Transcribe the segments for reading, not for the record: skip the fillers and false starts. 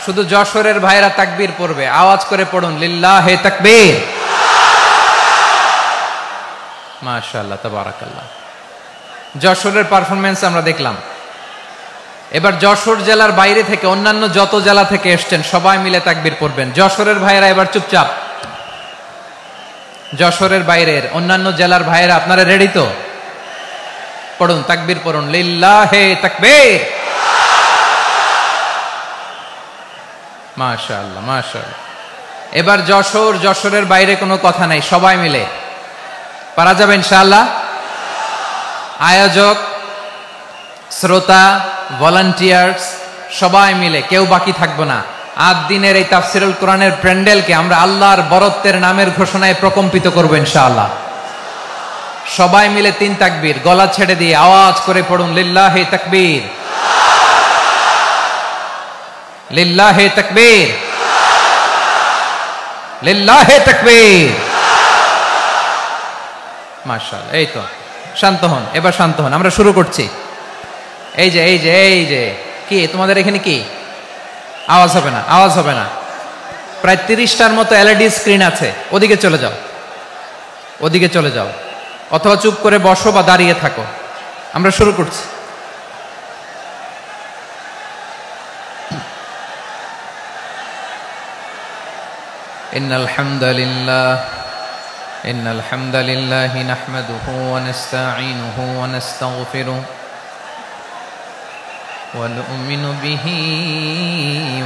শুধু যশোরের ভাইরা তাকবীর পড়বে, আওয়াজ করে পড়ুন লিল্লাহে তাকবীর। মাশাআল্লাহ, তাবারাকাল্লাহ। যশোরের পারফরম্যান্স আমরা দেখলাম। এবার যশোর জেলার বাইরে থেকে অন্যান্য যত জেলা থেকে এসছেন সবাই মিলে তাকবীর পড়বেন। যশোরের ভাইরা এবার চুপচাপ। যশোরের বাইরের অন্যান্য জেলার ভাইরা আপনারা রেডি তো? পড়ুন, তাকবীর পড়ুন, লিল্লাহে তাকবীর। মাশাআল্লাহ, মাশাআল্লাহ। এবার যশোরের বাইরে কোনো কথা নাই, সবাই মিলে পারা যাবে ইনশাআল্লাহ। আয়োজক, শ্রোতা, ভলান্টিয়ার্স সবাই মিলে কেউ বাকি থাকবো না। 8 দিনের এই তাফসিরুল কোরআনের প্যান্ডেলকে আমরা আল্লাহর বরত্বের নামের ঘোষণায় প্রকম্পিত করব ইনশাআল্লাহ। সবাই মিলে 3 তাকবীর, গলা ছেড়ে দিয়ে আওয়াজ করে পড়ুন লিল্লাহে তাকবীর, লিল্লাহে তাকবীর, লিল্লাহে তাকবীর। মাশাআল্লাহ। এই তো, শান্ত হন, এবার শান্ত হন, আমরা শুরু করছি। এই যে কি তোমাদের এখানে কি আওয়াজ হবে না? আওয়াজ হবে না। প্রায় 30টার মতো এলইডি স্ক্রিন আছে, ওদিকে চলে যাও, ওদিকে চলে যাও, অথবা চুপ করে বসো বা দাঁড়িয়ে থাকো। আমরা শুরু করছি। ইন্নাল হামদালিল্লাহি নাহমাদুহু ওয়া নাস্তাঈনুহু ওয়া নাস্তাগফিরুহু ونؤمن به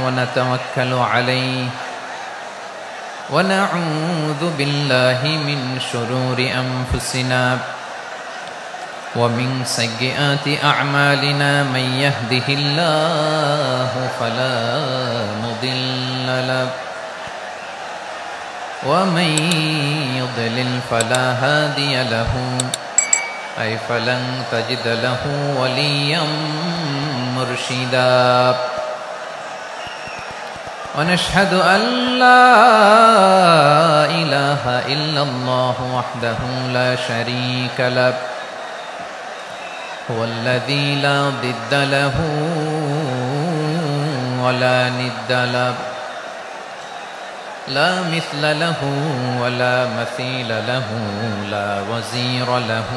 ونتوكل عليه ونعوذ بالله من شرور أنفسنا ومن سيئات أعمالنا من يهده الله فلا مضل له ومن يضلل فلا هادي له أي فلن تجد له وليا مرشدا ونشهد أن لا إله إلا الله وحده لا شريك له هو الذي لا ضد له ولا ند له لا مثل له ولا مثيل له لا وزير له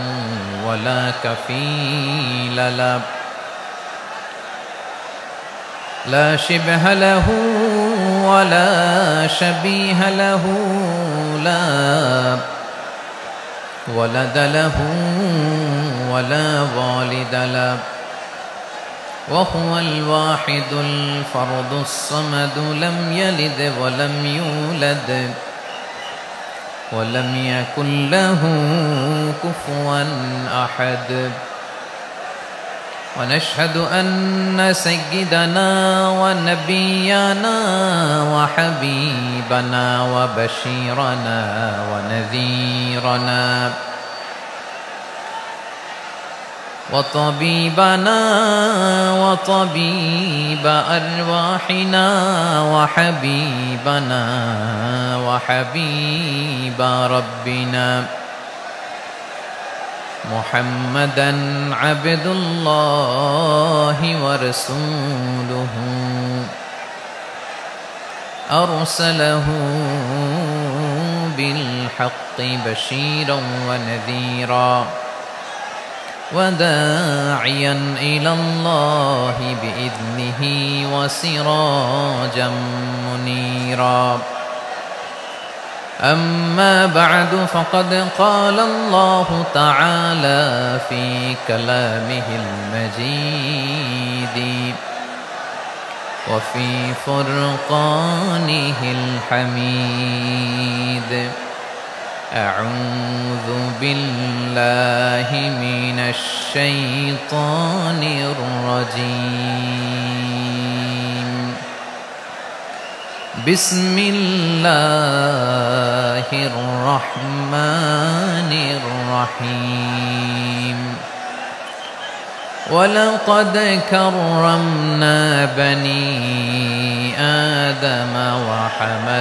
ولا كفيل له لا شبه له ولا شبيه له لا ولد له ولا والد له وهو الواحد الفرد الصمد لم يلد ولم يولد ولم يكن له كفوا أحد ونشهد أن سيدنا ونبينا وحبيبنا وبشيرنا ونذيرنا وطبيبنا وطبيب أرواحنا وحبيبنا وحبيب ربنا محمدا عبد الله ورسوله أرسله بالحق بشيرا ونذيرا وداعيا إلى الله بإذنه وسراجا منيرا أما بعد فقد قال الله تعالى في كلامه المجيد وفي فرقانه الحميد أعوذ بالله من الشيطان الرجيم بسم الله الرحمن الرحيم ولقد كرمنا بني آدم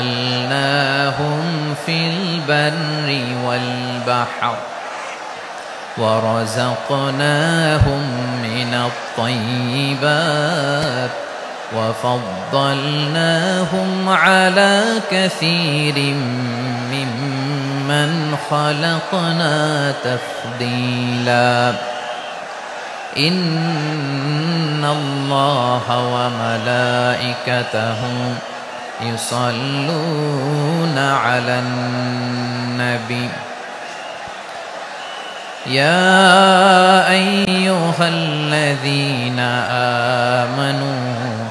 وحملناهم في البر والبحر ورزقناهم من الطيبات وفضلناهم على كثير ممن خلقنا تفضيلا إن الله وملائكته يصلون على النبي يا أيها الذين آمنوا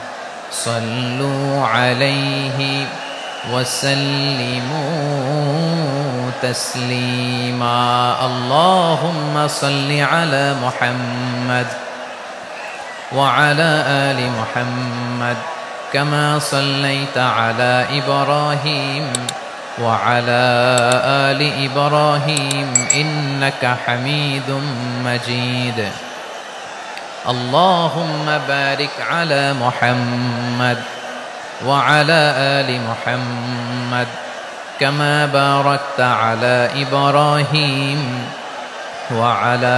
صلوا عليه وسلموا تسليما اللهم صل على محمد وعلى آل محمد كما صليت على إبراهيم وعلى آل إبراهيم إنك حميد مجيد اللهم بارك على محمد وعلى آل محمد كما باركت على إبراهيم وعلى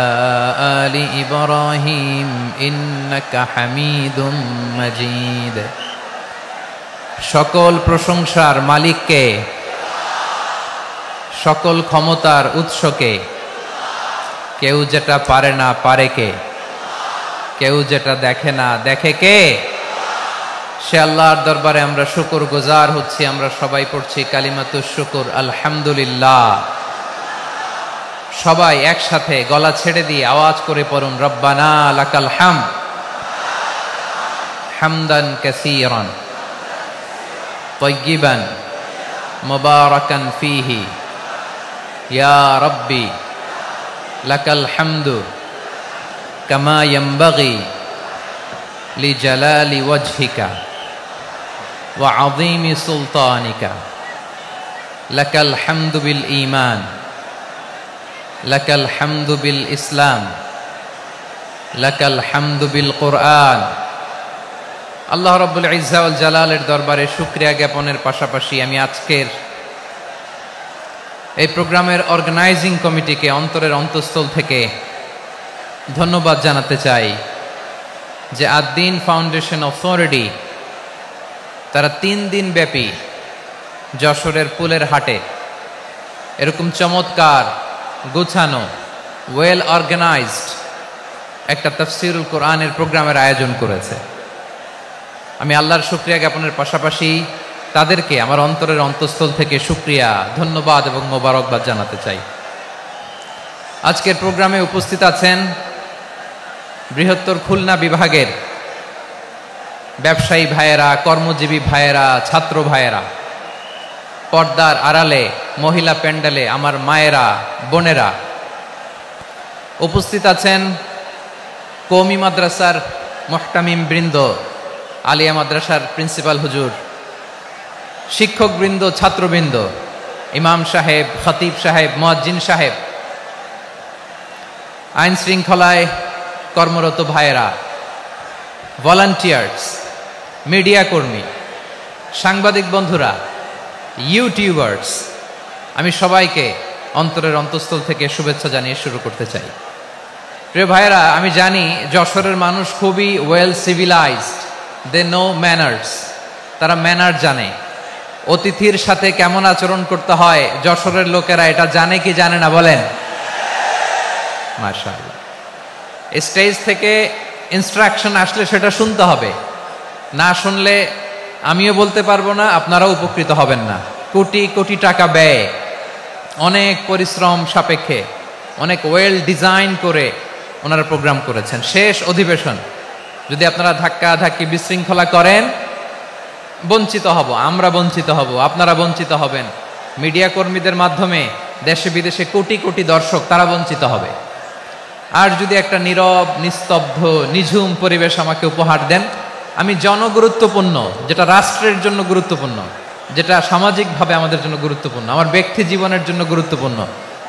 آل إبراهيم إنك حميد مجيد সকল প্রশংসার মালিককে সকল ক্ষমতার উৎসকে কেউ যেটা পারে না পারে কে কেউ যেটা দেখে না দেখে কে সে আল্লাহর দরবারে আমরা শুকরগুজার হচ্ছি আমরা সবাই পড়ছি কালিমাতুশ শুকর আলহামদুলিল্লাহ সবাই একসাথে গলা ছেড়ে দিয়ে আওয়াজ করে পড়ুন রব্বানা লাকাল হামদ হামদান কাসীরান طيبا مباركا فيه يا ربي لك الحمد كما ينبغي لجلال وجهك وعظيم سلطانك لك الحمد بالإيمان لك الحمد بالإسلام لك الحمد بالقرآن আল্লাহ রাব্বুল ইজ্জা ওয়াল জালালের দরবারে শুকরিয়া জ্ঞাপনের পাশাপাশি আমি আজকের এই প্রোগ্রামের অর্গানাইজিং কমিটিকে অন্তরের অন্তঃস্থল থেকে ধন্যবাদ জানাতে চাই যে আদ-দ্বীন ফাউন্ডেশন অথরিটি তারা 3 দিন ব্যাপী যশোরের পুলের হাটে এরকম চমৎকার গোছানো ওয়েল অর্গানাইজড একটা তাফসীরুল কোরআনের প্রোগ্রামের আয়োজন করেছে আমি আল্লাহর শুকরিয়া জ্ঞাপনের পাশাপাশি তাদেরকে আমার অন্তরের অন্তঃস্থল থেকে শুকরিয়া ধন্যবাদ এবং মোবারকবাদ জানাতে চাই আজকের প্রোগ্রামে উপস্থিত আছেন বৃহত্তর খুলনা বিভাগের ব্যবসায়ী ভাইয়েরা কর্মজীবী ভাইয়েরা ছাত্র ভাইয়েরা পর্দার আড়ালে মহিলা প্যান্ডেলে আমার মায়েরা বোনেরা উপস্থিত আছেন কওমি মাদ্রাসার মুহতামিম বৃন্দ আলিয়া মাদ্রাসার প্রিন্সিপাল হুজুর শিক্ষকবৃন্দ ছাত্রবৃন্দ ইমাম সাহেব খতিব সাহেব মুয়াজ্জিন সাহেব আইন শৃঙ্খলায় কর্মরত ভাইয়েরা ভলান্টিয়ার্স মিডিয়া কর্মী সাংবাদিক বন্ধুরা ইউটিউবার্স আমি সবাইকে অন্তরের অন্তঃস্থল থেকে শুভেচ্ছা জানিয়ে শুরু করতে চাই প্রিয় ভাইয়েরা আমি জানি যশোরের মানুষ খুবই well civilised they know manners তারা ম্যানার জানে অতিথির সাথে কেমন আচরণ করতে হয় যশোরের লোকেরা এটা জানে কি জানে না বলেন মাশাআল্লাহ স্টেজ থেকে ইনস্ট্রাকশন আসলে সেটা শুনতে হবে না শুনলে আমিও বলতে পারবো না আপনারাও উপকৃত হবেন না কোটি কোটি টাকা ব্যয় অনেক পরিশ্রম সাপেক্ষে অনেক ওয়েল ডিজাইন করে ওনারা প্রোগ্রাম করেছেন শেষ অধিবেশন যদি আপনারা ধাক্কা ধাক্কি বিশৃঙ্খলা করেন বঞ্চিত হব আমরা বঞ্চিত হব আপনারা বঞ্চিত হবেন মিডিয়া কর্মীদের মাধ্যমে দেশে বিদেশে কোটি কোটি দর্শক তারা বঞ্চিত হবে আর যদি একটা নীরব নিস্তব্ধ নিঝুম পরিবেশ আমাকে উপহার দেন আমি জনগুরুত্বপূর্ণ যেটা রাষ্ট্রের জন্য গুরুত্বপূর্ণ যেটা সামাজিকভাবে আমাদের জন্য গুরুত্বপূর্ণ আমার ব্যক্তি জীবনের জন্য গুরুত্বপূর্ণ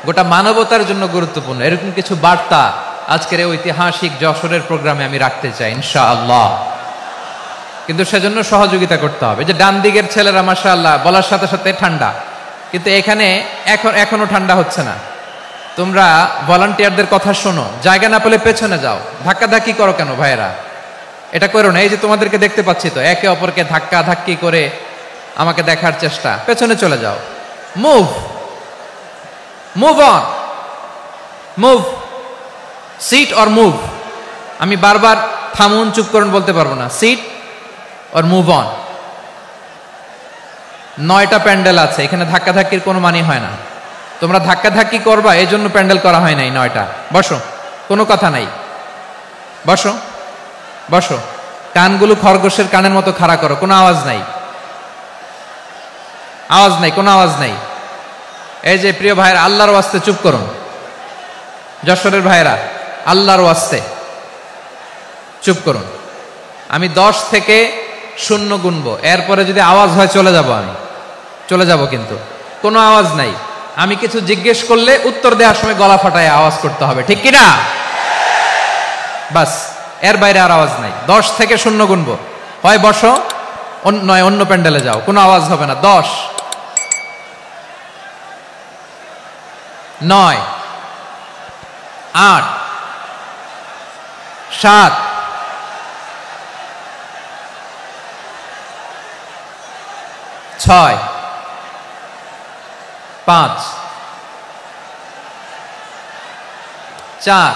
গোটা মানবতার জন্য গুরুত্বপূর্ণ এরকম কিছু বার্তা আজকের এই ঐতিহাসিক যশোরের প্রোগ্রামে আমি রাখতে চাই ইনশাআল্লাহ কিন্তু সেজন্য সহযোগিতা করতে হবে যে ডান দিকের ছেলেরা মাশাআল্লাহ বলার সাথে সাথে ঠান্ডা কিন্তু এখানে এখনো ঠান্ডা হচ্ছে না তোমরা ভলান্টিয়ারদের কথা শোনো জায়গা না পেলে পেছনে যাও ধাক্কাধাক্কি করো কেন ভাইয়েরা এটা করো না। এই যে তোমাদেরকে দেখতে পাচ্ছি তো, একে অপরকে ধাক্কা ধাক্কি করে আমাকে দেখার চেষ্টা, পেছনে চলে যাও। Move, move on, move, sit or move. আমি বারবার থামুন, চুপ করুন বলতে পারবো না। Sit or move on. 9টা প্যান্ডেল আছে, এখানে ধাক্কা ধাক্কির কোনো মানে হয় না। তোমরা ধাক্কা ধাক্কি করবা, এই জন্য প্যান্ডেল করা হয় নাই 9টা। বসো, কোনো কথা নাই, বসো বসো। কানগুলো খরগোশের কানের মতো খাড়া করো, কোনো আওয়াজ নাই, আওয়াজ নাই, কোনো আওয়াজ নাই। এই যে প্রিয় ভাইয়েরা, আল্লাহর ওয়াস্তে চুপ করুন। যশোরের ভাইয়েরা, আল্লাহর ওয়াস্তে চুপ করুন। আমি 10 থেকে 0 গুনবো, এরপরে যদি আওয়াজ হয় চলে যাব, আমি চলে যাব, কিন্তু কোনো আওয়াজ নাই। আমি কিছু জিজ্ঞেস করলে উত্তর দেওয়ার সময় গলা ফাটায় আওয়াজ করতে হবে, ঠিক কিনা? বাস, এর বাইরে আর আওয়াজ নাই। 10 থেকে 0 গুনবো, হয় বসো, নয় অন্য প্যান্ডেলে যাও, কোনো আওয়াজ হবে না। 10, 9, 8, 7, 6, 5, 4,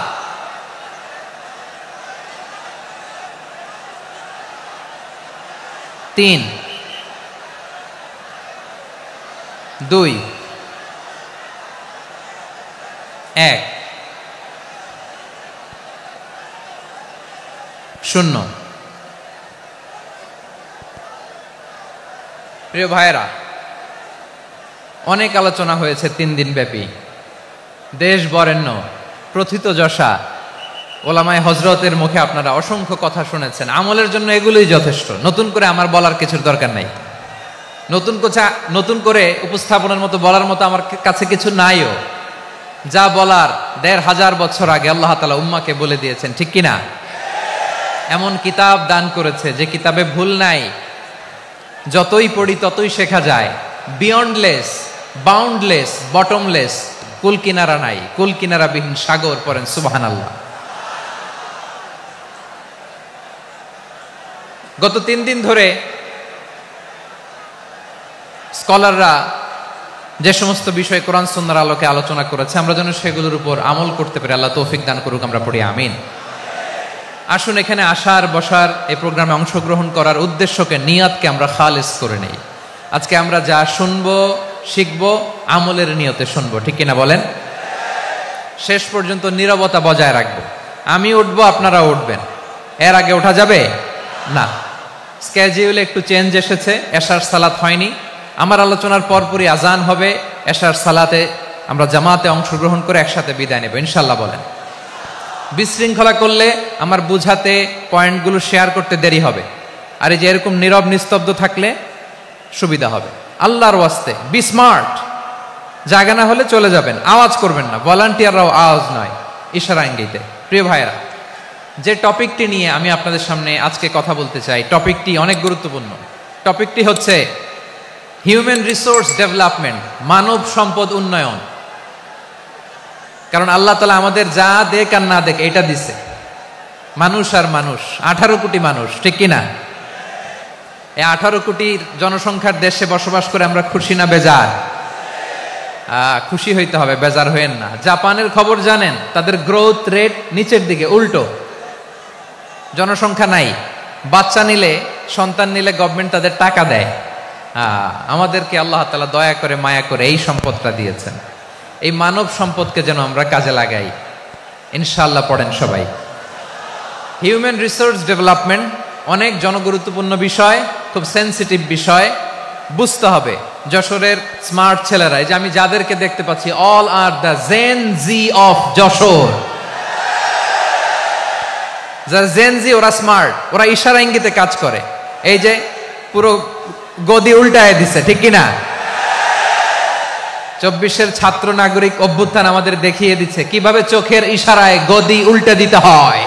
3, 2, 1, 0। প্রিয় ভাইয়েরা, অনেক আলোচনা হয়েছে 3 দিন ব্যাপী। দেশ বরেণ্য প্রথিতযশা ওলামায়ে হযরতের মুখে আপনারা অসংখ্য কথা শুনেছেন। আমলের জন্য এগুলোই যথেষ্ট, নতুন করে আমার বলার কিছুর দরকার নাই। নতুন করে উপস্থাপনের মতো বলার মতো আমার কাছে কিছু নাইও। যা বলার 1500 বছর আগে আল্লাহ তাআলা উম্মাহকে বলে দিয়েছেন, ঠিক কিনা? এমন কিতাব দান করেছে যে কিতাবে ভুল নাই, যতই পড়ি ততই শেখা যায়। বিয়ন্ডলেস, বাউন্ডলেস, বটমলেস, কুল কিনারা নাই, কুল কিনারা বিহীন সাগর। পড়েন সুবহানাল্লাহ। গত 3 দিন ধরে স্কলাররা যে সমস্ত বিষয় কোরআন সুন্নাহর আলোকে আলোচনা করেছে, আমরা যেন সেগুলোর উপর আমল করতে পারি। আল্লাহ তৌফিক দান করুক, আমরা পড়ি আমিন। আসুন, এখানে আসার, বসার, এই প্রোগ্রামে অংশগ্রহণ করার উদ্দেশ্যকে, নিয়তকে আমরা খালিস করে নেই। আজকে আমরা যা শুনবো, শিখবো, আমলের নিয়তে শুনবো, ঠিক কিনা বলেন? শেষ পর্যন্ত নীরবতা বজায় রাখবো। আমি উঠবো, আপনারা উঠবেন, এর আগে ওঠা যাবে না। স্কেডিউলে একটু চেঞ্জ এসেছে, এশার সালাত হয়নি। আমার আলোচনার পরপরই আজান হবে, এশার সালাতে আমরা জামাতে অংশগ্রহণ করে একসাথে বিদায় নেব ইনশাল্লাহ। বলেন। বিশৃঙ্খলা করলে আমার বুঝাতে, পয়েন্টগুলো শেয়ার করতে দেরি হবে। আর এই যে এরকম নীরব নিস্তব্ধ থাকলে সুবিধা হবে। আল্লাহর ওয়াস্তে বি স্মার্ট। জায়গা না হলে চলে যাবেন, আওয়াজ করবেন না। ভলান্টিয়াররাও আওয়াজ নয়, ইশারা ইঙ্গিতে। প্রিয় ভাইয়েরা, যে টপিকটি নিয়ে আমি আপনাদের সামনে আজকে কথা বলতে চাই, টপিকটি অনেক গুরুত্বপূর্ণ। টপিকটি হচ্ছে হিউম্যান রিসোর্স ডেভেলপমেন্ট, মানব সম্পদ উন্নয়ন। কারণ আল্লাহ তাআলা আমাদের যা দেখ আর না দেখ এটা দিছে। মানুষ আর মানুষ, 18 কোটি মানুষ, ঠিক কিনা? এই 18 কোটি জনসংখ্যার দেশে বসবাস করে আমরা খুশি না বেজার? খুশি হইতে হবে, বেজার হইেন না। জাপানের খবর জানেন? তাদের গ্রোথ রেট নিচের দিকে, উল্টো। জনসংখ্যা নাই, বাচ্চা নিলে, সন্তান নিলে গভর্নমেন্ট তাদের টাকা দেয়। আমাদেরকে আল্লাহ তাআলা দয়া করে, মায়া করে এই সম্পদটা দিয়েছেন। এই মানব সম্পদকে যেন আমরা কাজে লাগাই ইনশাআল্লাহ। পড়েন সবাই। হিউম্যান রিসোর্স ডেভেলপমেন্ট অনেক জনগুরুত্বপূর্ণ বিষয়, খুব সেন্সিটিভ বিষয়, বুঝতে হবে। যশোরের স্মার্ট ছেলেরা, এই যে আমি যাদেরকে দেখতে পাচ্ছি, all are the Gen Z of Jashore. যারা জেন জি, ওরা স্মার্ট, ওরা ইশারা ইঙ্গিতে কাজ করে। এই যে পুরো গদি উল্টায় দিছে, ঠিক কিনা? 24-এর ছাত্র নাগরিক অভ্যুত্থান আমাদের দেখিয়ে দিচ্ছে কিভাবে চোখের ইশারায় গদি উল্টে দিতে হয়।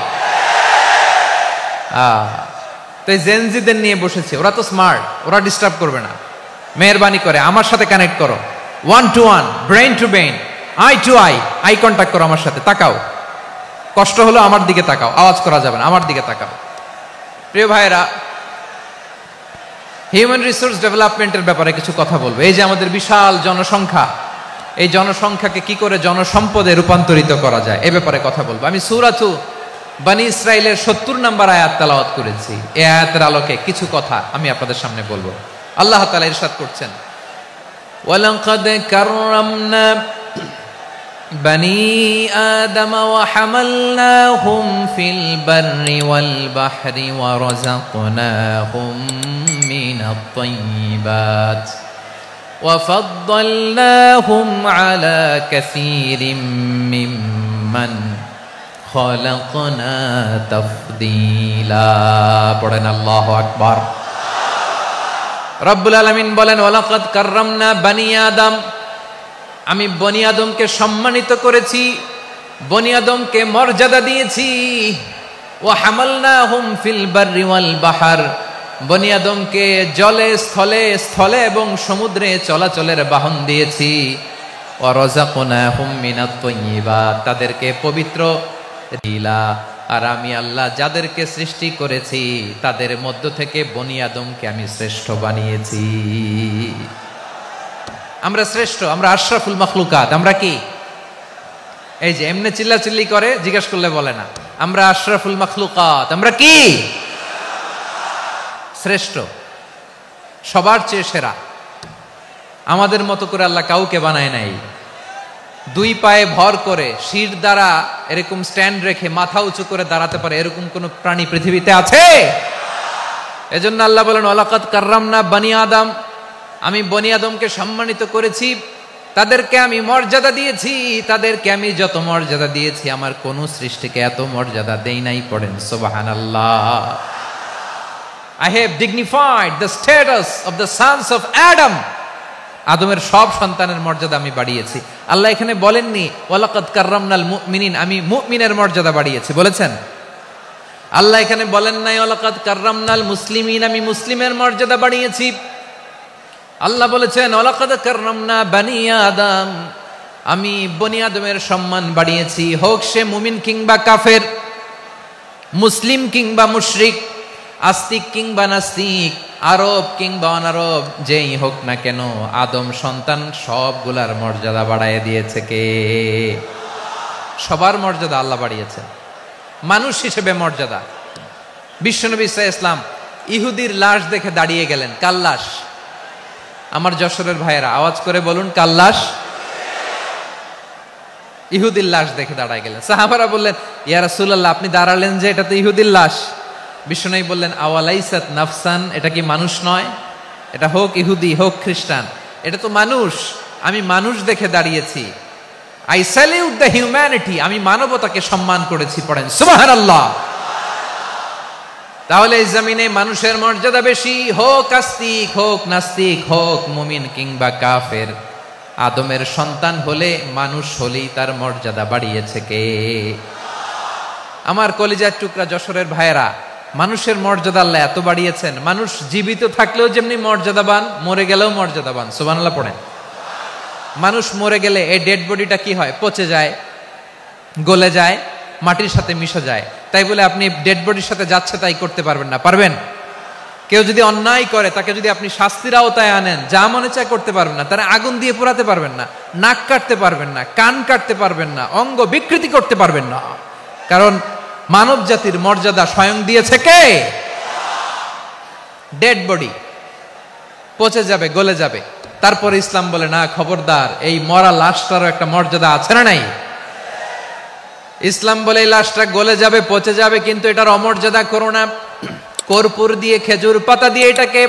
তো এই জেনজিদের নিয়ে বসেছে, ওরা তো স্মার্ট, ওরা ডিস্টার্ব করবে না। মেহরবানি করে আমার সাথে কানেক্ট করো, 1 to 1, brain to brain, eye to eye, eye contact করো আমার সাথে। তাকাও, কষ্ট হলো আমার দিকে তাকাও, আওয়াজ করা যাবে না, আমার দিকে তাকাও। প্রিয় ভাইরা, হিউম্যান রিসোর্স ডেভেলপমেন্টের ব্যাপারে কিছু কথা বলবো। এই যে আমাদের বিশাল জনসংখ্যা, এই জনসংখ্যাকে কি করে জনসম্পদে রূপান্তরিত করা যায় এ ব্যাপারে কথা বলবো। আমি সূরাতু বনী ইসরাইলের 70 নম্বর আয়াত তেলাওয়াত করেছি। এই আয়াতের আলোকে কিছু কথা আমি আপনাদের সামনে বলবো। আল্লাহ তাআলা ইরশাদ করছেন, ওয়ালাকাদ কাররামনা বনী আদম ওয়া হামালনাহুম ফিল বাররি ওয়াল বাহরি ওয়া রাযাকনাহুম মিনাত তাইয়্যিবাত ওয়া ফাদ্দালনাহুম আলা কাসীরিম মিম্মান খালাকনা তাফদীলা। পড়েন আল্লাহু আকবার। রব্বুল আলামিন বলেন, ওয়ালাকাদ কাররামনা বনী আদম, আমি বনী আদমকে সম্মানিত করেছি, বনী আদমকে মর্যাদা দিয়েছি। ওয়া হামালনাহুম ফিল বাররি ওয়াল বাহর, বনী আদমকে জলে স্থলে, স্থলে এবং সমুদ্রে চলাচলের বাহন দিয়েছি। ওয়া রাযাকনাহুম মিনাত তাইয়্যিবাত, তাদেরকে পবিত্র দিলা। আর আমি আল্লাহ যাদেরকে সৃষ্টি করেছি তাদের মধ্য থেকে বনী আদমকে আমি শ্রেষ্ঠ বানিয়েছি। আমরা শ্রেষ্ঠ, আমরা আশরাফুল মাখলুকাত। আমরা কি এই যে এমনি চিল্লাচিল্লি করে জিজ্ঞাসা করলে বলে না, আমরা আশরাফুল মাখলুকাত। আমরা কি শ্রেষ্ঠ, সবার চেয়ে সেরা। আমাদের মতো করে আল্লাহ কাউকে বানায় নাই। দুই পায়ে ভর করে শির দ্বারা এরকম স্ট্যান্ড রেখে মাথা উঁচু করে দাঁড়াতে পারে এরকম কোন প্রাণী পৃথিবীতে আছে? এজন্য আল্লাহ বলেন, ওয়ালাকাদ কাররামনা বনী আদম, আমি বনী আদমকে সম্মানিত করেছি, তাদেরকে আমি মর্যাদা দিয়েছি। তাদেরকে আমি যত মর্যাদা দিয়েছি আমার কোন সৃষ্টিকে এত মর্যাদা দেই নাই। পড়েন সুবহানাল্লাহ। I have dignified the status of the sons of Adam. আদমের সব সন্তানের মর্যাদা আমি বাড়িয়েছি। আল্লাহ এখানে বলেননি ওয়ালাকাদ কাররামনাল মুমিনিন, আমি মুমিনের মর্যাদা বাড়িয়েছি, বলেছেন? আল্লাহ এখানে বলেন নাই ওয়ালাকাদ কাররামনাল মুসলিমিন, আমি মুসলিমের মর্যাদা বাড়িয়েছি। আল্লাহ বলেছেন ওয়ালাকাদ কাররামনা বনী আদম, আমি বনী আদমের সম্মান বাড়িয়েছি। হোক সে মুমিন কিংবা কাফের, মুসলিম কিংবা মুশরিক, আস্তিক কিংবা নাস্তিক, আরব কিংবা অনারব, যেই হোক না কেন আদম সন্তান সবগুলার মর্যাদা বাড়ায় দিয়েছে কে? সবার মর্যাদা আল্লাহ বাড়িয়েছে। মানুষ হিসেবে মর্যাদা। বিশ্বনবী সাল্লাল্লাহু আলাইহি ওয়াসাল্লাম ইহুদির লাশ দেখে দাঁড়িয়ে গেলেন। কার লাশ? আমার যশোরের ভাইয়েরা আওয়াজ করে বলুন, কার লাশ? ইহুদির লাশ দেখে দাঁড়ায় গেলেন। সাহাবারা বললেন, ইয়া রাসূলুল্লাহ, আপনি দাঁড়ালেন যে, এটা তো ইহুদির লাশ। বিশ্বনবী বললেন, আওয়ালাইসাত নাফসান, এটা কি মানুষ নয়? এটা হোক ইহুদি হোক খ্রিস্টান, এটা তো মানুষ। আমি মানুষ দেখে দাঁড়িয়েছি। আই স্যালিউট দ্য হিউম্যানিটি, আমি মানবতাকে সম্মান করেছি। পড়েন সুবহানাল্লাহ। তাহলে এই জমিনে মানুষের মর্যাদা বেশি, হোক আস্তিক হোক নাস্তিক, হোক মুমিন কিংবা কাফের। আদমের সন্তান হলে, মানুষ হলেই তার মর্যাদা বাড়িয়েছে কে? আমার কলিজার টুকরা যশোরের ভাইয়েরা, মানুষের মর্যাদা আল্লাহ এত বাড়িয়েছেন, মানুষ জীবিত থাকলেও যেমনি মর্যাদাবান, মরে গেলেও মর্যাদাবান। সুবহানাল্লাহ পড়েন। মানুষ মরে গেলে এই ডেড বডিটা কি হয়? পচে যায়, গলে যায়, মাটির সাথে মিশে যায়। তাই বলে আপনি ডেড বডির সাথে যাচ্ছে তাই করতে পারবেন না। পারবেন? কেউ যদি অন্যায় করে তাকে যদি আপনি শাস্তির আওতায় আনেন, যা মনে চায় করতে পারবেন না। তারা আগুন দিয়ে পোড়াতে পারবেন না, নাক কাটতে পারবেন না, কান কাটতে পারবেন না, অঙ্গ বিকৃতি করতে পারবেন না। কারণ মানব জাতির মর্যাদা স্বয়ং দিয়েছে কে? ডেড বডি পচে যাবে, গলে যাবে। তারপরে ইসলাম বলে, না খবরদার, এই মরা লাশটারও একটা মর্যাদা আছে না নাই? ইসলাম বলে এই লাশটা গলে যাবে, পচে যাবে, কিন্তু এটার অমর্যাদা করো না। কর্পূর দিয়ে, খেজুর পাতা দিয়ে এটাকে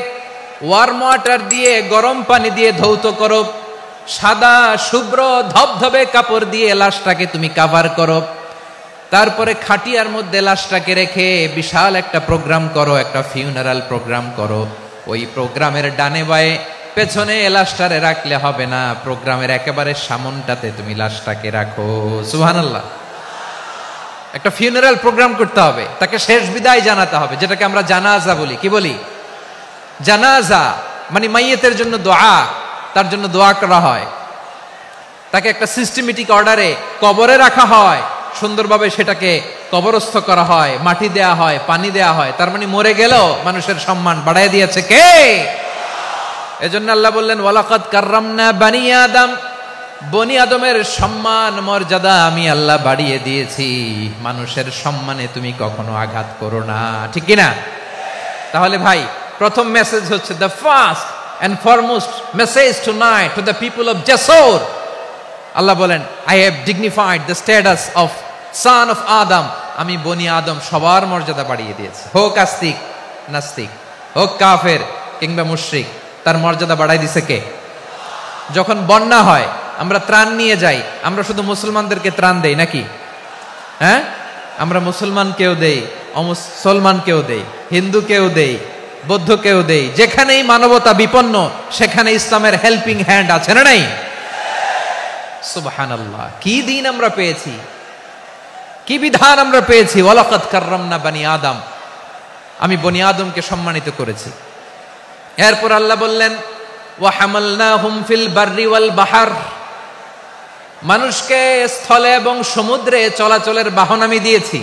ওয়ার্ম ওয়াটার দিয়ে, গরম পানি দিয়ে ধৌত করো। সাদা শুভ্র ধবধবে কাপড় দিয়ে লাশটাকে তুমি কাভার করো। তারপরে খাটিয়ার মধ্যে লাশটাকে রেখে বিশাল একটা প্রোগ্রাম করো, একটা ফিউনারাল প্রোগ্রাম করো। ওই প্রোগ্রামের ডানে বায়ে পেছনে লাশটারে রাখলে হবে না, প্রোগ্রামের একেবারে সামনটাতে তুমি লাশটাকে রাখো। সুবহানাল্লাহ। একটা ফিউনারাল প্রোগ্রাম করতে হবে, তাকে শেষ বিদায় জানাতে হবে, যেটাকে আমরা জানাজা বলি। কি বলি? জানাজা মানে মাইয়েতের জন্য দোয়া, তার জন্য দোয়া করা হয়। তাকে একটা সিস্টেমেটিক অর্ডারে কবরে রাখা হয়, সুন্দরভাবে সেটাকে কবরস্থ করা হয়, মাটি দেয়া হয়, পানি দেয়া হয়, তার মানে মরে গেলেও মানুষের সম্মান বাড়ায় দিয়েছে কে? এজন্য আল্লাহ বললেন ওয়ালাকাদ কাররামনা বানি আদম, বনি আদমের সম্মান মর্যাদা আমি আল্লাহ বাড়িয়ে দিয়েছি। মানুষের সম্মানে তুমি কখনো আঘাত করো না, ঠিক কি না? তাহলে ভাই, প্রথম মেসেজ হচ্ছে the first and foremost message tonight to the people of জাসর। আল্লাহ বলেন I have dignified the status of son of Adam. আমি বনি আদম সবার মর্যাদা বাড়িয়ে দিয়েছি, হোক আস্তিক নাস্তিক, হোক কাফের কিংবা মুশরিক, তার মর্যাদা বাড়াই দিছে কে? যখন বন্যা হয় আমরা ত্রাণ নিয়ে যাই, আমরা শুধু মুসলমানদেরকে ত্রাণ দেই নাকি? হ্যাঁ, আমরা মুসলমানকেও দেই, অমুসলমানকেও দেই, হিন্দুকেও দেই, বৌদ্ধকেও দেই। যেখানেই মানবতা বিপন্ন সেখানে ইসলামের হেল্পিং হ্যান্ড আছে না নাই? সুবহানাল্লাহ, কি দিন আমরা পেয়েছি, কি বিধান আমরা পেয়েছি। ওয়ালাকাদ কাররামনা বানি আদম, আমি বনি আদমকে সম্মানিত করেছি। এরপর আল্লাহ বললেন ওয়া হামালনাহুম ফিল বাররি ওয়াল বাহর, মানুষকে স্থলে এবং সমুদ্রে চলাচলের বাহন আমি দিয়েছি।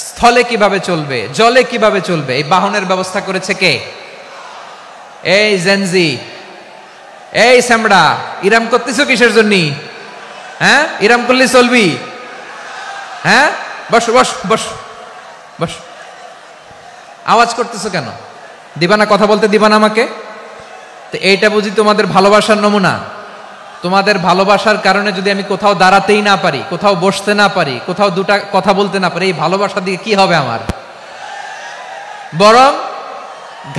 স্থলে কিভাবে চলবে, জলে কিভাবে চলবে, এই বাহনের ব্যবস্থা করেছে কে? এই জেনজি, এই স্যামড়া, ইরাম করতেছো কিসের জন্য? হ্যাঁ, ইরাম করলে চলবি? হ্যাঁ, বস বস বস বস, আওয়াজ করতেছো কেন? দিবা না, কথা বলতে দিবা না আমাকে? তো এইটা বুঝি তোমাদের ভালোবাসার নমুনা? তোমাদের ভালোবাসার কারণে যদি আমি কোথাও দাঁড়াতেই না পারি, কোথাও বসতে না পারি, কোথাও দুটা কথা বলতে না পারি, এই ভালোবাসা দিয়ে কি হবে আমার? বরং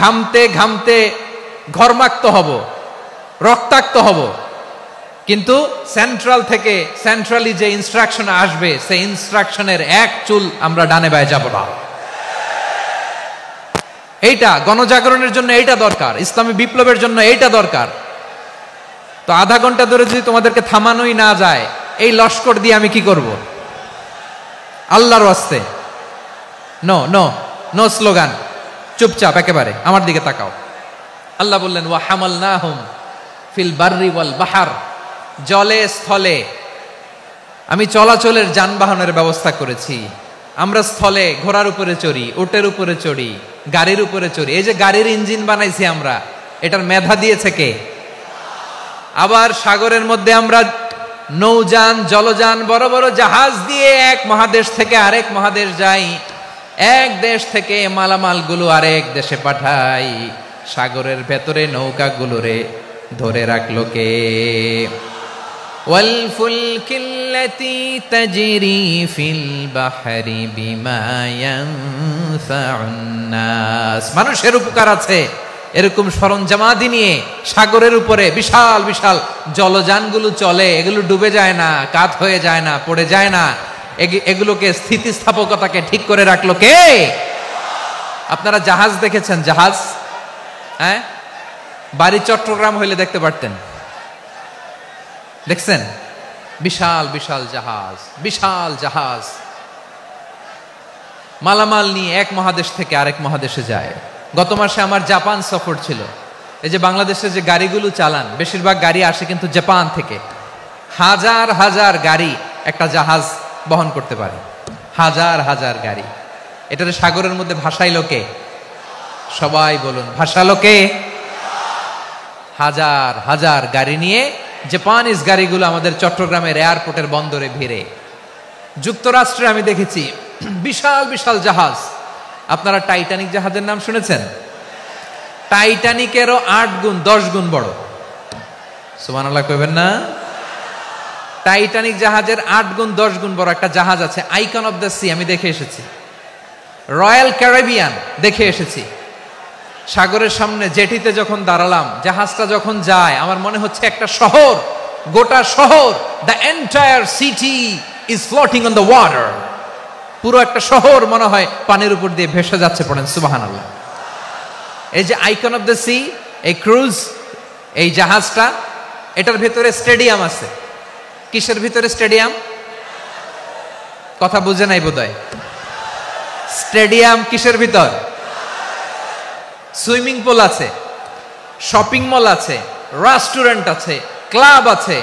ঘামতে ঘামতে ঘর্মাক্ত হব, রক্তাক্ত হব। কিন্তু সেন্ট্রাল থেকে, সেন্ট্রালি যে ইনস্ট্রাকশন আসবে, সেই ইনস্ট্রাকশনের এক চুল আমরা ডানে বায়ে যাব না। এইটা গণজাগরণের জন্য এইটা দরকার, ইসলামী বিপ্লবের জন্য এইটা দরকার। তো আধা ঘন্টা ধরে যদি তোমাদেরকে থামানোই না যায়, এই লস্কর দিয়ে আমি কি করব? আল্লাহর ওয়াস্তে নো নো নো স্লোগান, চুপচাপ একেবারে আমার দিকে তাকাও। আল্লাহ বললেন ওয়া হামালনাহুম ফিল বাররি ওয়াল বাহর, জলে স্থলে আমি চলাচলের যানবাহনের ব্যবস্থা করেছি। আমরা স্থলে ঘোড়ার উপরে চড়ি, উটের উপরে চড়ি, গাড়ির উপরে চড়ি। এই যে গাড়ির ইঞ্জিন বানাইছি আমরা, এটার মেধা দিয়েছে কে? আবার সাগরের মধ্যে আমরা নৌযান, জলযান, বড় বড় জাহাজ দিয়ে এক মহাদেশ থেকে আরেক মহাদেশ যাই, এক দেশ থেকে মালামালগুলো আরেক দেশে পাঠাই। সাগরের ভেতরে নৌকাগুলোরে ধরে রাখলো কে? ওয়াল ফুলকিল্লাতী তাজরি ফিল বাহরি বিমা ইয়ানফাউন নাস, মানুষের উপকার আছে এরকম সরঞ্জামাদি নিয়ে সাগরের উপরে বিশাল বিশাল জলযানগুলো চলে। এগুলো ডুবে যায় না, কাত হয়ে যায় না, পড়ে যায় না। এগুলোকে স্থিতিস্থাপকতাকে ঠিক করে রাখলো কে? আপনারা জাহাজ দেখেছেন? জাহাজ, হ্যাঁ, বাড়ি চট্টগ্রাম হইলে দেখতে পারতেন। দেখছেন? বিশাল বিশাল জাহাজ, বিশাল জাহাজ মালামাল নিয়ে এক মহাদেশ থেকে আরেক মহাদেশে যায়। গত মাসে আমার জাপান সফর ছিল। এই যে বাংলাদেশে যে গাড়িগুলো চালান, বেশিরভাগ গাড়ি আসে কিন্তু জাপান থেকে। হাজার হাজার গাড়ি একটা জাহাজ বহন করতে পারে, হাজার হাজার গাড়ি। এটাতে সাগরের মধ্যে ভাসাইলো কে? সবাই বলুন, ভাসালো কে? হাজার হাজার গাড়ি নিয়ে জাপানিজ গাড়িগুলো আমাদের চট্টগ্রামের এয়ারপোর্টের বন্দরে ভিড়ে। যুক্তরাষ্ট্রে আমি দেখেছি বিশাল বিশাল জাহাজ। আপনারা টাইটানিক জাহাজের নাম শুনেছেন? টাইটানিকেরও 8 গুণ 10 গুণ বড়। সুবহানাল্লাহ কইবেন না? টাইটানিক জাহাজের 8 গুণ 10 গুণ বড় একটা জাহাজ আছে, আইকন অফ দ্য সি, আমি দেখে এসেছি। রয়্যাল ক্যারিবিয়ান দেখে এসেছি। সাগরের সামনে জেটিতে যখন দাঁড়ালাম, জাহাজটা যখন যায়, আমার মনে হচ্ছে একটা শহর, গোটা শহর, the entire city is floating on the water. পুরো একটা শহর মনে হয় পানির উপর দিয়ে ভেসে যাচ্ছে। পড়েন সুবহানাল্লাহ। এই যে আইকন অফ দ্য সি, এই ক্রুজ, এই জাহাজটা, এটার ভিতরে স্টেডিয়াম আছে। কিসের ভিতরে স্টেডিয়াম? কথা বুঝে নাই বোধহয়। স্টেডিয়াম কিসের ভিতর? সুইমিং পুল আছে, শপিং মল আছে, রেস্টুরেন্ট আছে, ক্লাব আছে,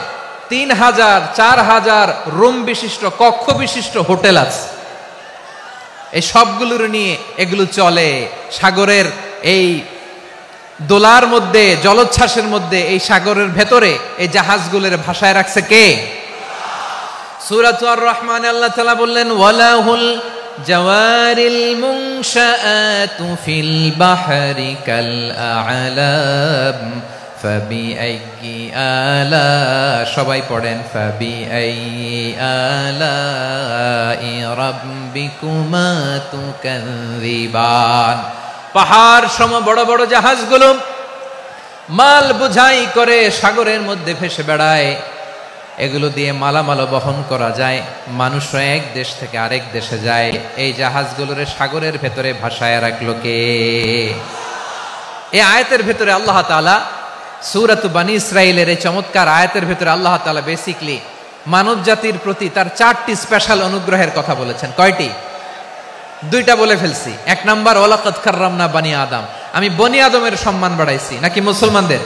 3000 4000 রুম বিশিষ্ট কক্ষ বিশিষ্ট হোটেল আছে। এই সবগুলোর নিয়ে এগুলো চলে সাগরের এই দোলার মধ্যে, জলোচ্ছ্বাসের মধ্যে, এই সাগরের ভেতরে এই জাহাজগুলোর ভাষায় রাখছে কে? সূরাতুর রহমান আল্লাহ তাআলা বললেন ওয়ালাহুল জাওয়ারিল মুনশাআতু ফিল বাহরি কাল আ'লাম ফাবিআইয়ি আলা, সবাই পড়েন ফাবিআইয়ি আলাই রাব্বিকুমা তুকাযযিবান। পাহাড় সম বড় বড় জাহাজগুলো মাল বোঝাই করে সাগরের মধ্যে ভেসে বেড়ায়। এগুলো দিয়ে মালামাল বহন করা যায়, মানুষরা এক দেশ থেকে আরেক দেশে যায়। এই জাহাজগুলোরে সাগরের ভেতরে ভাসায় রাখলো কে? এই আয়াতের ভেতরে আল্লাহ তাআলা সূরাতু বনী ইসরাঈলের এই চমৎকার আয়াতের ভেতরে আল্লাহ তাআলা বেসিক্যালি মানব জাতির প্রতি তার 4টি স্পেশাল অনুগ্রহের কথা বলেছেন। কয়টি? 2টা বলে ফেলছি। 1 নাম্বার ওয়ালাকাদ কাররামনা বনী আদম, আমি বনী আদমের সম্মান বাড়াইছি। নাকি মুসলমানদের?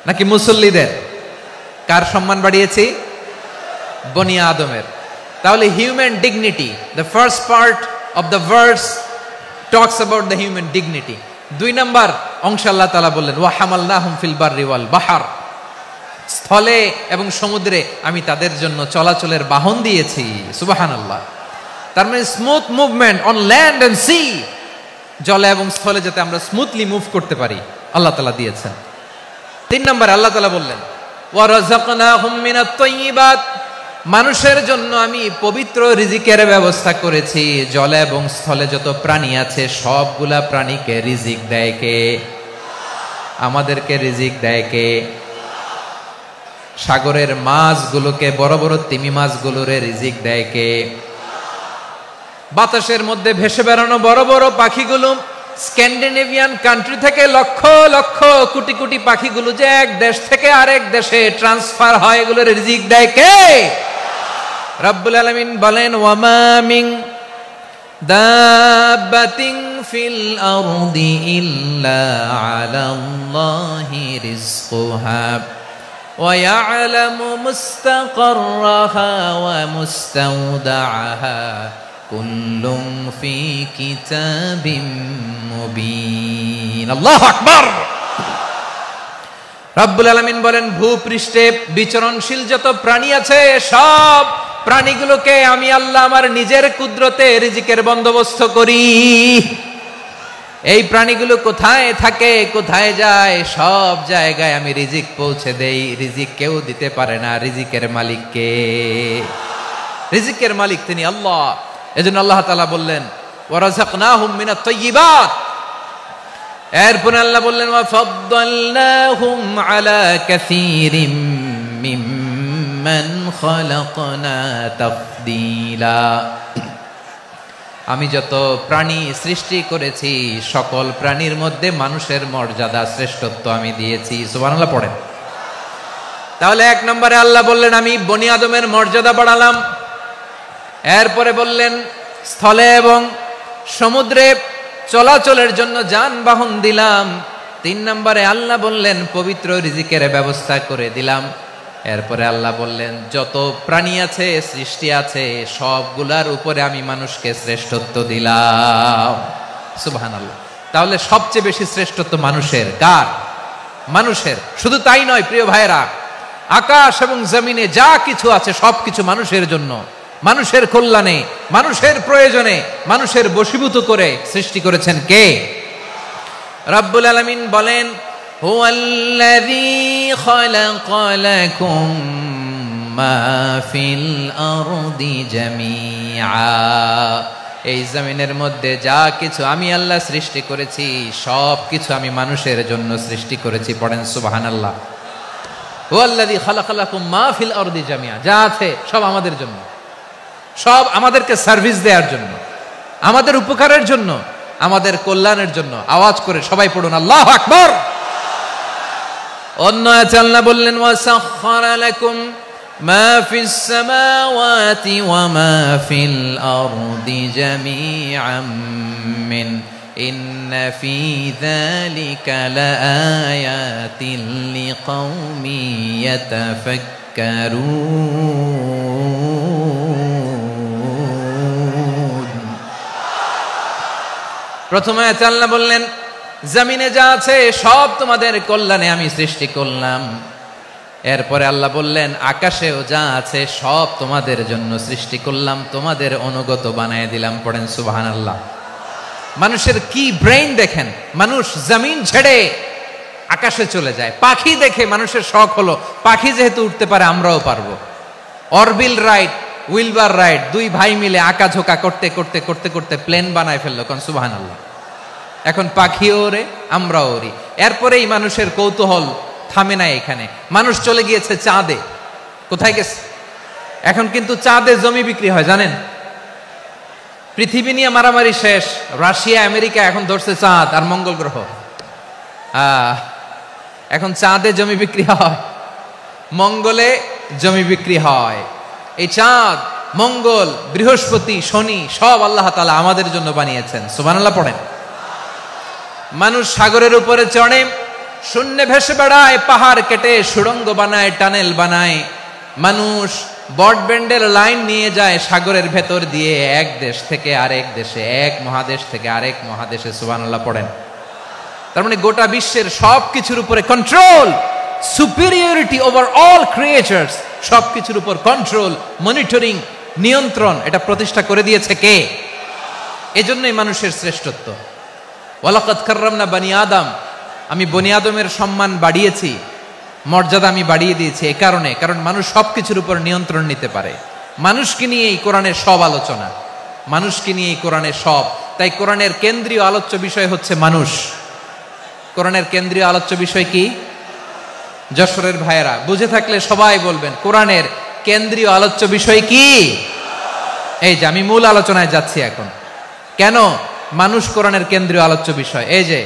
নাকি মুসল্লিদের? কার সম্মান বাড়িয়েছি? বনী আদমের। তাহলে human dignity, the first part of the verse talks about the human dignity. 2 number অংশ আল্লাহ তাআলা বললেন ওয়া হামালনাহুম ফিল বাররি ওয়াল বাহর, স্থলে এবং সমুদ্রে আমি তাদের জন্য চলাচলের বাহন দিয়েছি। সুবহানাল্লাহ। তার মানে smooth movement on land and sea, জলে এবং স্থলে যাতে আমরা স্মুথলি মুভ করতে পারি আল্লাহ তাআলা দিয়েছেন। 3 নাম্বার আল্লাহ তাআলা বললেন ওয়া রাযাকনাহুম মিনাত তাইয়্যিবাত, মানুষের জন্য আমি পবিত্র রিজিকের ব্যবস্থা করেছি। জলে এবং স্থলে যত প্রাণী আছে সবগুলা প্রাণীকে রিজিক দেয় কে? আমাদেরকে রিজিক দেয় কে? সাগরের মাছগুলোকে, বড় বড় তিমি মাছগুলোরে রিজিক দেয় কে? বাতাসের মধ্যে ভেসে বেড়ানো বড় বড় পাখিগুলো, স্ক্যান্ডিনেভিয়ান কান্ট্রি থেকে লক্ষ লক্ষ কোটি কোটি পাখিগুলো যে এক দেশ থেকে আরেক দেশে ট্রান্সফার হয়, এগুলোর রিজিক দেয় কে? রব্বুল আলামিন বলেন ওয়ামা মিন দাব্বাতিন ফিল আরদি ইল্লা আলাল্লাহি রিজকুহা ওয়া ইয়ালামু মুস্তাকাররাহা ওয়া মুস্তাওদাআহা কুল্লুম ফি কিতাবিম মুবিন। আল্লাহু আকবার। রব্বুল আলামিন বলেন ভূপৃষ্ঠে বিচরণশীল যত প্রাণী আছে সব প্রাণীগুলোকে আমি আল্লাহ আমার নিজের কুদরতে রিজিকের বন্দোবস্ত করি। এই প্রাণীগুলো কোথায় থাকে, কোথায় যায়, সব জায়গায় আমি রিজিক পৌঁছে দেই। রিজিক কেউ দিতে পারে না, রিজিকের মালিক কে? রিজিকের মালিক তিনি আল্লাহ। এজন্য আল্লাহ তাআলা বললেন ওয়া রাযাকনাহুম মিনাত তাইয়্যিবাত। এরপর আল্লাহ বললেন ওয়া ফাদ্দালনাহুম আলা কাসীরিম মিম্মান খালাকনা তাফদীলা। আমি যত প্রাণী সৃষ্টি করেছি সকল প্রাণীর মধ্যে মানুষের মর্যাদা, শ্রেষ্ঠত্ব আমি দিয়েছি। সুবহানাল্লাহ পড়েন। তাহলে 1 নম্বরে আল্লাহ বললেন আমি বনি আদমের মর্যাদা বাড়ালাম। এরপরে বললেন স্থলে এবং সমুদ্রে চলাচলের জন্য যানবাহন দিলাম। 3 নম্বরে আল্লাহ বললেন পবিত্র রিজিকের ব্যবস্থা করে দিলাম। এরপরে আল্লাহ বললেন যত প্রাণী আছে, সৃষ্টি আছে, সবগুলার উপরে আমি মানুষকে শ্রেষ্ঠত্ব দিলাম। সুবহানাল্লাহ। তাহলে সবচেয়ে বেশি শ্রেষ্ঠত্ব মানুষের। কার? মানুষের। শুধু তাই নয় প্রিয় ভাইরা, আকাশ এবং জমিনে যা কিছু আছে সবকিছু মানুষের জন্য, মানুষের কল্যাণে, মানুষের প্রয়োজনে, মানুষের বশীভূত করে সৃষ্টি করেছেন কে? রব্বুল আলামিন বলেন হুয়াল্লাযী খালাকা লাকুম মা ফিল আরদি জামিআ। এই জমিনের মধ্যে যা কিছু আমি আল্লাহ সৃষ্টি করেছি সব কিছু আমি মানুষের জন্য সৃষ্টি করেছি। পড়েন সুবহানাল্লাহ। হুয়াল্লাযী খালাকা লাকুম মা ফিল আরদি জামিআ, যা আছে সব আমাদের জন্য, সব আমাদেরকে সার্ভিস দেওয়ার জন্য, আমাদের উপকারের জন্য, আমাদের কল্যাণের জন্য। আওয়াজ করে সবাই পড়ুন আল্লাহু আকবার। অন্য আয়াতে আল্লাহ বললেন ওয়াসাখখারা লাকুম মা ফিস সামাওয়াতি ওয়া মা ফিল আরদি জামিআম মিন ইন্না ফী যালিকা লাআয়াতিন লিকাওমি ইয়াতাফাক্কারুন। প্রথম আয়াতে আল্লাহ বললেন জমিনে যা আছে সব তোমাদের কল্যাণে আমি সৃষ্টি করলাম। এরপরে আল্লাহ বললেন আকাশেও যা আছে সব তোমাদের জন্য সৃষ্টি করলাম, তোমাদের অনুগত বানায় দিলাম। পড়েন সুবহানাল্লাহ। মানুষের কি ব্রেইন দেখেন, মানুষ জমিন ছেড়ে আকাশে চলে যায়। পাখি দেখে মানুষের শখ হলো পাখি যেহেতু উঠতে পারে আমরাও পারবো। অরবিল রাইট, উইলবার রাইট, দুই ভাই মিলে আঁকাঝোঁকা করতে করতে করতে করতে প্লেন বানায় ফেললো। কোন সুবহানাল্লাহ। এখন পাখিও ওরে, আমরাও ওরি। এরপরেই মানুষের কৌতূহল থামে না এখানে, মানুষ চলে গিয়েছে চাঁদে। কোথায় গেছে? এখন কিন্তু চাঁদে জমি বিক্রি হয় জানেন। পৃথিবী নিয়ে মারামারি শেষ, রাশিয়া আমেরিকা এখন ধরছে চাঁদ আর মঙ্গল গ্রহ। এখন চাঁদে জমি বিক্রি হয়, মঙ্গলে জমি বিক্রি হয়। এই চাঁদ, মঙ্গল, বৃহস্পতি, শনি সব আল্লাহ তাআলা আমাদের জন্য বানিয়েছেন। সুবহানাল্লাহ পড়েন। মানুষ সাগরের উপরে চড়ে, শূন্যে ভেসে বেড়ায়, পাহাড় কেটে সুড়ঙ্গ বানায়, টানেল বানায়। মানুষ ব্রডব্যান্ডের লাইন নিয়ে যায় সাগরের ভেতর দিয়ে, এক দেশ থেকে আরেক দেশে, এক মহাদেশ থেকে আরেক মহাদেশে। সুবহানাল্লাহ পড়েন। তার মানে গোটা বিশ্বের সব কিছুর উপরে control, superiority over all creatures, সব কিছুর উপর কন্ট্রোল, মনিটরিং, নিয়ন্ত্রণ, এটা প্রতিষ্ঠা করে দিয়েছে কে? এজন্যই মানুষের শ্রেষ্ঠত্ব। ওয়ালাকাদ কাররামনা বানি আদম, আমি বনি আদমের সম্মান বাড়িয়েছি, মর্যাদা আমি বাড়িয়ে দিয়েছি। এ কারণে, কারণ মানুষ সবকিছুর উপর নিয়ন্ত্রণ নিতে পারে। মানুষকে নিয়ে এই কোরআনের সব আলোচনা, মানুষকে নিয়ে এই কোরআনের সব। তাই কোরআনের কেন্দ্রীয় আলোচ্য বিষয় হচ্ছে মানুষ। কোরআনের কেন্দ্রীয় আলোচ্য বিষয় কি? যশোরের ভাইয়েরা বুঝে থাকলে সবাই বলবেন কোরআনের কেন্দ্রীয় আলোচ্য বিষয় কি? এই যে আমি মূল আলোচনায় যাচ্ছি এখন। কেন মানুষ কোরআনের কেন্দ্রীয় আলোচ্য বিষয়? এই যে